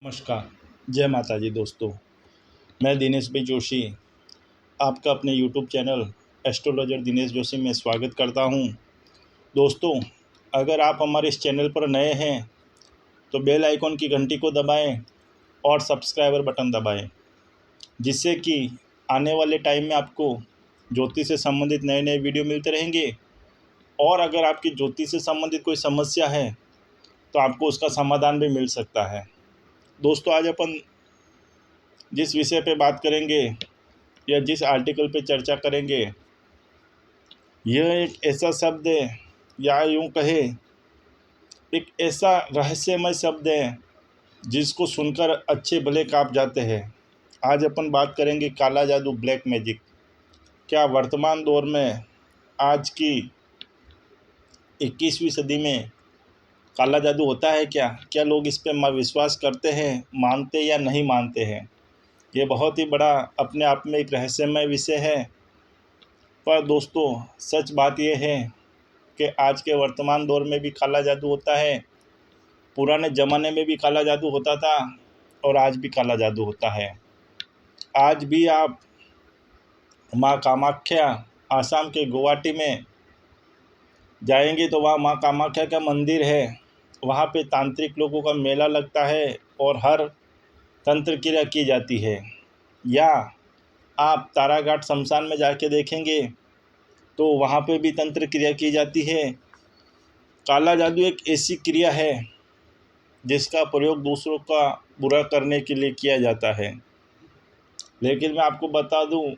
नमस्कार। जय माता जी दोस्तों। मैं दिनेश भाई जोशी आपका अपने YouTube channel astrologer Dinesh Joshi में स्वागत करता हूं। दोस्तों, अगर आप हमारे इस चैनल पर नए हैं तो बेल आइकॉन की घंटी को दबाएं और सब्सक्राइबर बटन दबाएं, जिससे कि आने वाले टाइम में आपको ज्योतिष से संबंधित नए नए वीडियो मिलते रहेंगे। और अगर आपकी ज्योतिष से संबंधित कोई समस्या है तो आपको उसका समाधान भी मिल सकता है। दोस्तों, आज अपन जिस विषय पे बात करेंगे या जिस आर्टिकल पे चर्चा करेंगे, यह एक ऐसा शब्द है, या यूँ कहे एक ऐसा रहस्यमय शब्द है जिसको सुनकर अच्छे भले काँप जाते हैं। आज अपन बात करेंगे काला जादू, ब्लैक मैजिक। क्या वर्तमान दौर में, आज की 21वीं सदी में काला जादू होता है? क्या लोग इस पे विश्वास करते हैं, मानते या नहीं मानते हैं? ये बहुत ही बड़ा अपने आप में एक रहस्यमय विषय है। पर दोस्तों, सच बात यह है कि आज के वर्तमान दौर में भी काला जादू होता है। पुराने ज़माने में भी काला जादू होता था और आज भी काला जादू होता है। आज भी आप माँ कामाख्या, आसाम के गुवाहाटी में जाएंगे तो वहाँ माँ कामाख्या का मंदिर है। वहाँ पे तांत्रिक लोगों का मेला लगता है और हर तंत्र क्रिया की जाती है। या आप ताराघाट शमशान में जाके देखेंगे तो वहाँ पे भी तंत्र क्रिया की जाती है। काला जादू एक ऐसी क्रिया है जिसका प्रयोग दूसरों का बुरा करने के लिए किया जाता है। लेकिन मैं आपको बता दूं,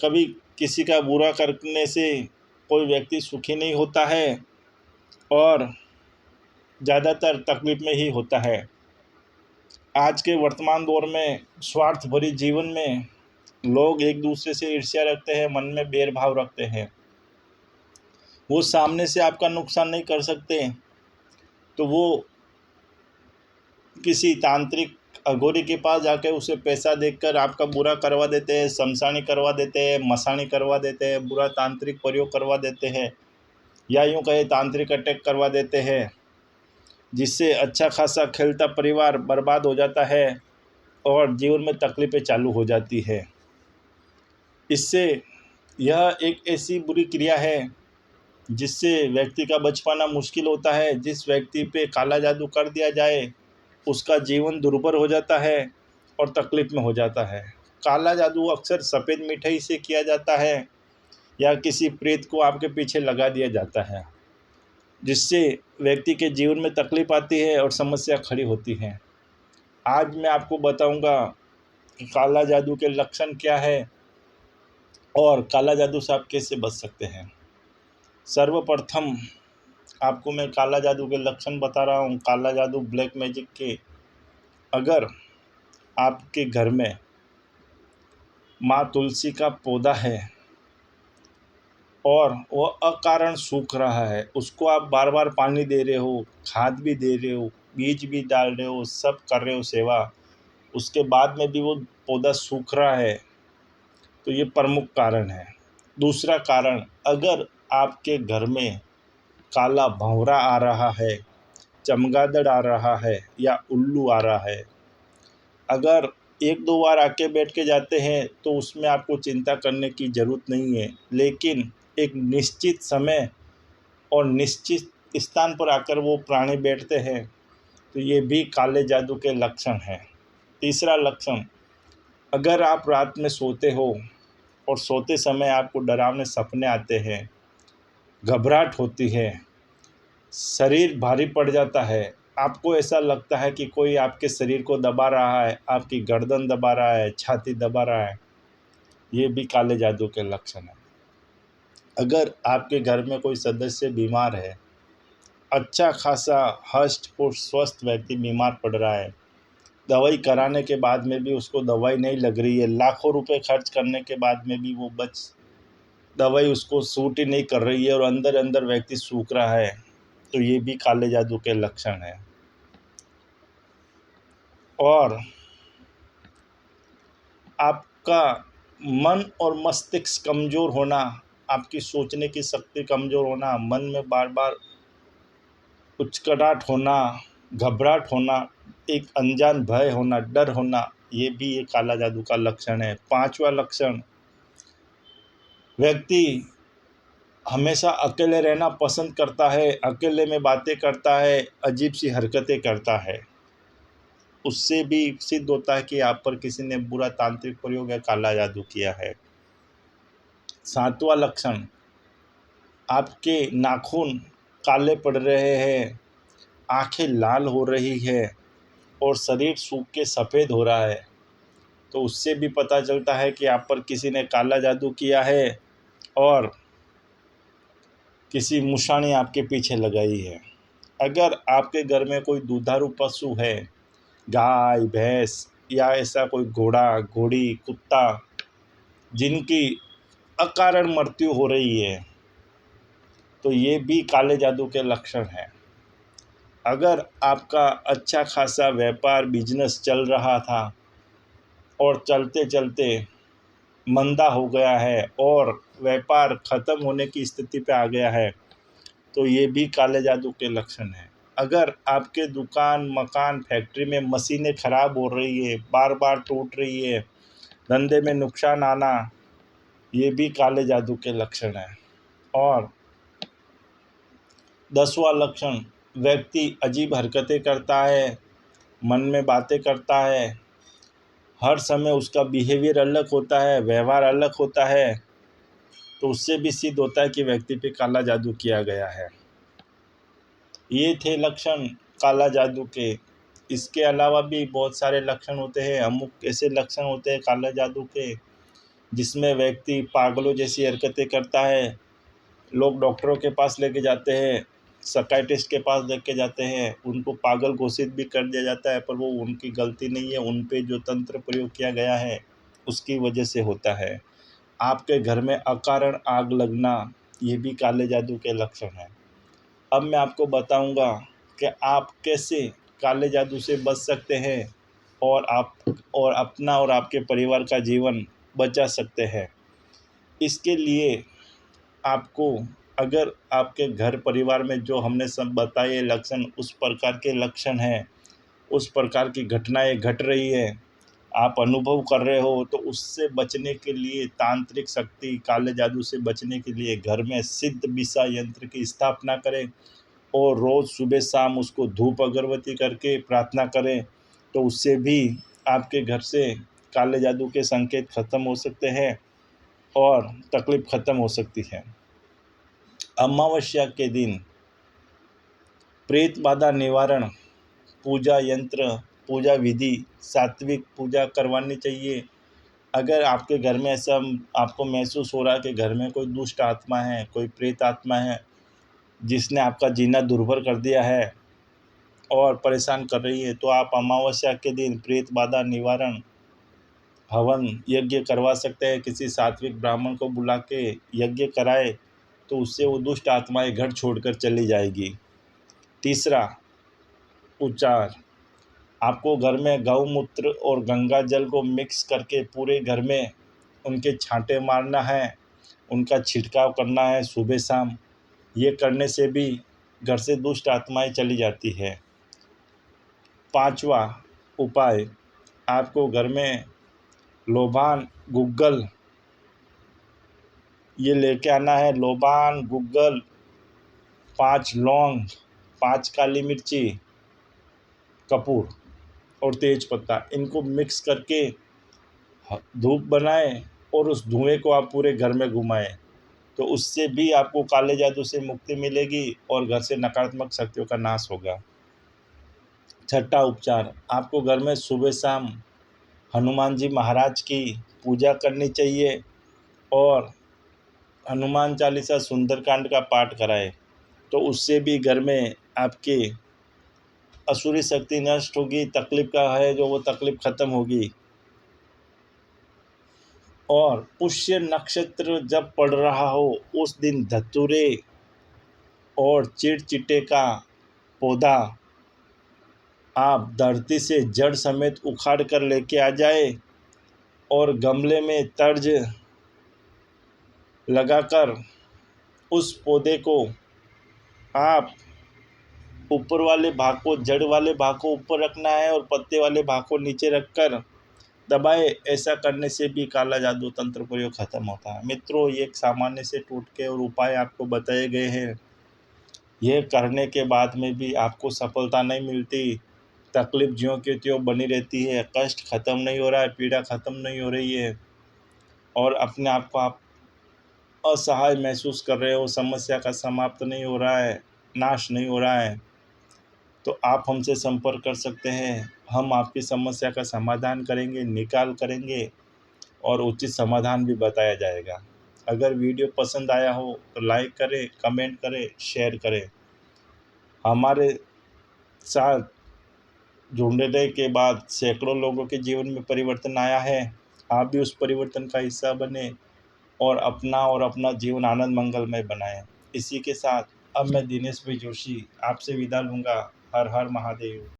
कभी किसी का बुरा करने से कोई व्यक्ति सुखी नहीं होता है और ज़्यादातर तकलीफ में ही होता है। आज के वर्तमान दौर में स्वार्थ भरी जीवन में लोग एक दूसरे से ईर्ष्या रखते हैं, मन में बैरभाव रखते हैं। वो सामने से आपका नुकसान नहीं कर सकते तो वो किसी तांत्रिक अघोरी के पास जाकर उसे पैसा देकर आपका बुरा करवा देते हैं, शमशानी करवा देते हैं, मसानी करवा देते हैं, बुरा तांत्रिक प्रयोग करवा देते हैं, या यूँ कहे तांत्रिक अटैक करवा देते हैं, जिससे अच्छा खासा खेलता परिवार बर्बाद हो जाता है और जीवन में तकलीफ़ें चालू हो जाती है। इससे यह एक ऐसी बुरी क्रिया है जिससे व्यक्ति का बच पाना मुश्किल होता है। जिस व्यक्ति पे काला जादू कर दिया जाए उसका जीवन दुर्भर हो जाता है और तकलीफ़ में हो जाता है। काला जादू अक्सर सफ़ेद मिठाई से किया जाता है या किसी प्रेत को आपके पीछे लगा दिया जाता है, जिससे व्यक्ति के जीवन में तकलीफ़ आती है और समस्या खड़ी होती है। आज मैं आपको बताऊंगा कि काला जादू के लक्षण क्या है और काला जादू से आप कैसे बच सकते हैं। सर्वप्रथम आपको मैं काला जादू के लक्षण बता रहा हूँ, काला जादू, ब्लैक मैजिक के। अगर आपके घर में माँ तुलसी का पौधा है और वह अकारण सूख रहा है, उसको आप बार बार पानी दे रहे हो, खाद भी दे रहे हो, बीज भी डाल रहे हो, सब कर रहे हो सेवा, उसके बाद में भी वो पौधा सूख रहा है, तो ये प्रमुख कारण है। दूसरा कारण, अगर आपके घर में काला भंवरा आ रहा है, चमगादड़ आ रहा है या उल्लू आ रहा है, अगर एक दो बार आके बैठ के जाते हैं तो उसमें आपको चिंता करने की ज़रूरत नहीं है। लेकिन एक निश्चित समय और निश्चित स्थान पर आकर वो प्राणी बैठते हैं तो ये भी काले जादू के लक्षण हैं। तीसरा लक्षण, अगर आप रात में सोते हो और सोते समय आपको डरावने सपने आते हैं, घबराहट होती है, शरीर भारी पड़ जाता है, आपको ऐसा लगता है कि कोई आपके शरीर को दबा रहा है, आपकी गर्दन दबा रहा है, छाती दबा रहा है, ये भी काले जादू के लक्षण हैं। अगर आपके घर में कोई सदस्य बीमार है, अच्छा खासा हष्ट पुष्ट स्वस्थ व्यक्ति बीमार पड़ रहा है, दवाई कराने के बाद में भी उसको दवाई नहीं लग रही है, लाखों रुपए खर्च करने के बाद में भी वो दवाई उसको सूट ही नहीं कर रही है और अंदर अंदर व्यक्ति सूख रहा है, तो ये भी काले जादू के लक्षण हैं। और आपका मन और मस्तिष्क कमज़ोर होना, आपकी सोचने की शक्ति कमज़ोर होना, मन में बार बार उचकटाहट होना, घबराहट होना, एक अनजान भय होना, डर होना, ये भी एक काला जादू का लक्षण है। 5वां लक्षण, व्यक्ति हमेशा अकेले रहना पसंद करता है, अकेले में बातें करता है, अजीब सी हरकतें करता है। उससे भी सिद्ध होता है कि आप पर किसी ने बुरा तांत्रिक प्रयोग या काला जादू किया है। 7वां लक्षण, आपके नाखून काले पड़ रहे हैं, आंखें लाल हो रही है और शरीर सूख के सफ़ेद हो रहा है, तो उससे भी पता चलता है कि आप पर किसी ने काला जादू किया है और किसी मूसा ने आपके पीछे लगाई है। अगर आपके घर में कोई दुधारू पशु है, गाय भैंस या ऐसा कोई घोड़ा घोड़ी कुत्ता जिनकी अकारण मृत्यु हो रही है, तो ये भी काले जादू के लक्षण हैं। अगर आपका अच्छा खासा व्यापार बिजनेस चल रहा था और चलते चलते मंदा हो गया है और व्यापार ख़त्म होने की स्थिति पे आ गया है, तो ये भी काले जादू के लक्षण हैं। अगर आपके दुकान मकान फैक्ट्री में मशीनें ख़राब हो रही है, बार बार टूट रही है, धंधे में नुकसान आना, ये भी काले जादू के लक्षण हैं। और 10वां लक्षण, व्यक्ति अजीब हरकतें करता है, मन में बातें करता है, हर समय उसका बिहेवियर अलग होता है, व्यवहार अलग होता है, तो उससे भी सिद्ध होता है कि व्यक्ति पे काला जादू किया गया है। ये थे लक्षण काला जादू के। इसके अलावा भी बहुत सारे लक्षण होते हैं। अमुक ऐसे लक्षण होते हैं काला जादू के जिसमें व्यक्ति पागलों जैसी हरकतें करता है, लोग डॉक्टरों के पास लेके जाते हैं, साइकियाट्रिस्ट के पास लेके जाते हैं, उनको पागल घोषित भी कर दिया जाता है, पर वो उनकी गलती नहीं है, उन पे जो तंत्र प्रयोग किया गया है उसकी वजह से होता है। आपके घर में अकारण आग लगना, ये भी काले जादू के लक्षण हैं। अब मैं आपको बताऊंगा कि आप कैसे काले जादू से बच सकते हैं और अपना और आपके परिवार का जीवन बचा सकते हैं। इसके लिए आपको, अगर आपके घर परिवार में जो हमने सब बताए लक्षण उस प्रकार के लक्षण हैं, उस प्रकार की घटनाएं घट रही है, आप अनुभव कर रहे हो, तो उससे बचने के लिए तांत्रिक शक्ति काले जादू से बचने के लिए घर में सिद्ध बिसा यंत्र की स्थापना करें और रोज़ सुबह शाम उसको धूप अगरबत्ती करके प्रार्थना करें, तो उससे भी आपके घर से काले जादू के संकेत ख़त्म हो सकते हैं और तकलीफ़ ख़त्म हो सकती है। अमावस्या के दिन प्रेत बाधा निवारण पूजा यंत्र, पूजा विधि, सात्विक पूजा करवानी चाहिए। अगर आपके घर में ऐसा आपको महसूस हो रहा है कि घर में कोई दुष्ट आत्मा है, कोई प्रेत आत्मा है जिसने आपका जीना दुर्भर कर दिया है और परेशान कर रही है, तो आप अमावस्या के दिन प्रेत बाधा निवारण हवन यज्ञ करवा सकते हैं। किसी सात्विक ब्राह्मण को बुला के यज्ञ कराए तो उससे वो दुष्ट आत्माएं घर छोड़कर चली जाएगी। तीसरा उपचार, आपको घर में गौमूत्र और गंगा जल को मिक्स करके पूरे घर में उनके छांटे मारना है, उनका छिड़काव करना है सुबह शाम। ये करने से भी घर से दुष्ट आत्माएं चली जाती है। 5वां उपाय, आपको घर में लोबान गुग्गल ये लेके आना है। लोबान गुग्गल, 5 लौंग, 5 काली मिर्ची, कपूर और तेज पत्ता, इनको मिक्स करके धूप बनाएं और उस धुएं को आप पूरे घर में घुमाएं, तो उससे भी आपको काले जादू से मुक्ति मिलेगी और घर से नकारात्मक शक्तियों का नाश होगा। 6ठा उपचार, आपको घर में सुबह शाम हनुमान जी महाराज की पूजा करनी चाहिए और हनुमान चालीसा सुंदरकांड का पाठ कराएं, तो उससे भी घर में आपकी असुरी शक्ति नष्ट होगी, तकलीफ का है जो वो तकलीफ ख़त्म होगी। और पुष्य नक्षत्र जब पड़ रहा हो उस दिन धतूरे और चिड़चिटे का पौधा आप धरती से जड़ समेत उखाड़ कर लेके आ जाए और गमले में तर्ज लगाकर उस पौधे को आप ऊपर वाले भाग को, जड़ वाले भाग को ऊपर रखना है और पत्ते वाले भाग को नीचे रखकर दबाए। ऐसा करने से भी काला जादू तंत्र प्रयोग खत्म होता है। मित्रों, ये एक सामान्य से टोटके और उपाय आपको बताए गए हैं। यह करने के बाद में भी आपको सफलता नहीं मिलती, तकलीफ ज्यों की त्यों बनी रहती है, कष्ट खत्म नहीं हो रहा है, पीड़ा खत्म नहीं हो रही है और अपने आप को आप असहाय महसूस कर रहे हो, समस्या का समाप्त नहीं हो रहा है, नाश नहीं हो रहा है, तो आप हमसे संपर्क कर सकते हैं। हम आपकी समस्या का समाधान करेंगे, निकाल करेंगे और उचित समाधान भी बताया जाएगा। अगर वीडियो पसंद आया हो तो लाइक करें, कमेंट करें, शेयर करें। हमारे साथ जुड़ने के बाद सैकड़ों लोगों के जीवन में परिवर्तन आया है। आप भी उस परिवर्तन का हिस्सा बने और अपना जीवन आनंद मंगलमय बनाएं। इसी के साथ अब मैं दिनेश भाई जोशी आपसे विदा लूँगा। हर हर महादेव।